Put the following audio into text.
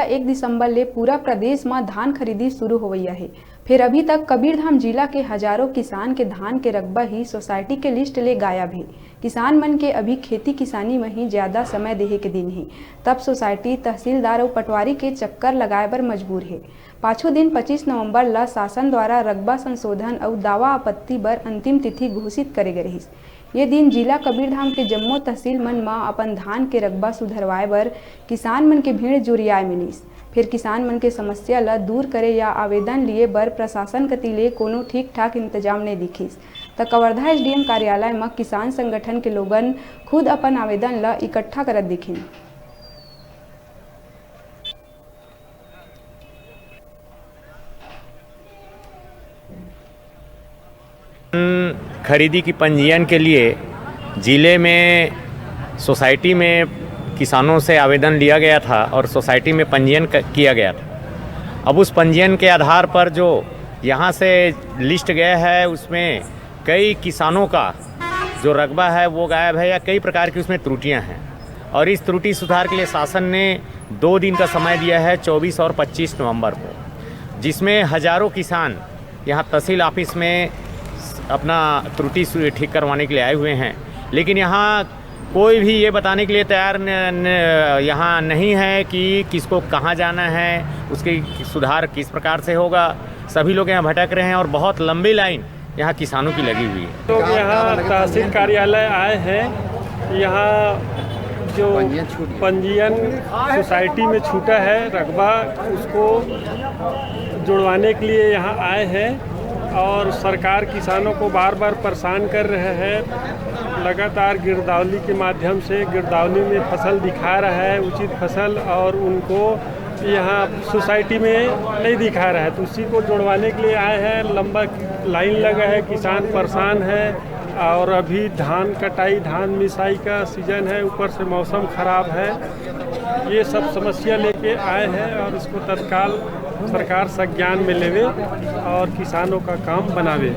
1 दिसंबर ले पूरा प्रदेश में धान खरीदी शुरू हो गई है। फिर अभी तक कबीरधाम जिला के हजारों किसान के धान के रकबा ही सोसाइटी के लिस्ट ले गायब है। किसान मन के अभी खेती किसानी में ही ज्यादा समय देहे के दिन है, तब सोसाइटी तहसीलदार और पटवारी के चक्कर लगाए बर मजबूर है। पाछू दिन 25 नवंबर ला शासन द्वारा रकबा संशोधन और दावा आपत्ति बर अंतिम तिथि घोषित करे गए रहिस। ये दिन जिला कबीरधाम के जम्मो तहसील मन में अपन धान के रकबा सुधरवाए बर किसान मन के भीड़ जुरियाए मिलिस। फिर किसान मन के समस्या ला दूर करे या आवेदन लिए बर प्रशासन कति ले कोनो ठीक ठाक इंतजाम नहीं दिखिस। त कवर्धा एसडीएम कार्यालय में किसान संगठन के लोगन खुद अपन आवेदन ला इकट्ठा करत दिखिन। खरीदी की पंजीयन के लिए ज़िले में सोसाइटी में किसानों से आवेदन लिया गया था और सोसाइटी में पंजीयन किया गया था। अब उस पंजीयन के आधार पर जो यहाँ से लिस्ट गया है उसमें कई किसानों का जो रकबा है वो गायब है या कई प्रकार की उसमें त्रुटियाँ हैं और इस त्रुटि सुधार के लिए शासन ने 2 दिन का समय दिया है 24 और 25 नवंबर को, जिसमें हजारों किसान यहाँ तहसील ऑफिस में अपना त्रुटि ठीक करवाने के लिए आए हुए हैं। लेकिन यहाँ कोई भी ये बताने के लिए तैयार यहाँ नहीं है कि किसको कहाँ जाना है, उसके सुधार किस प्रकार से होगा। सभी लोग यहाँ भटक रहे हैं और बहुत लंबी लाइन यहाँ किसानों की लगी हुई है। तो यहाँ तहसील कार्यालय आए हैं। यहाँ जो पंजीयन सोसाइटी में छूटा है रकबा, उसको जुड़वाने के लिए यहाँ आए हैं और सरकार किसानों को बार बार परेशान कर रहे हैं। लगातार गिरदावरी के माध्यम से गिरदावरी में फसल दिखा रहा है, उचित फसल, और उनको यहाँ सोसाइटी में नहीं दिखा रहा है, तो उसी को जुड़वाने के लिए आए हैं। लंबा लाइन लगा है, किसान परेशान है और अभी धान कटाई धान मिसाई का सीज़न है, ऊपर से मौसम ख़राब है। ये सब समस्या लेके आए हैं और इसको तत्काल सरकार संज्ञान में लेवे और किसानों का काम बनावे।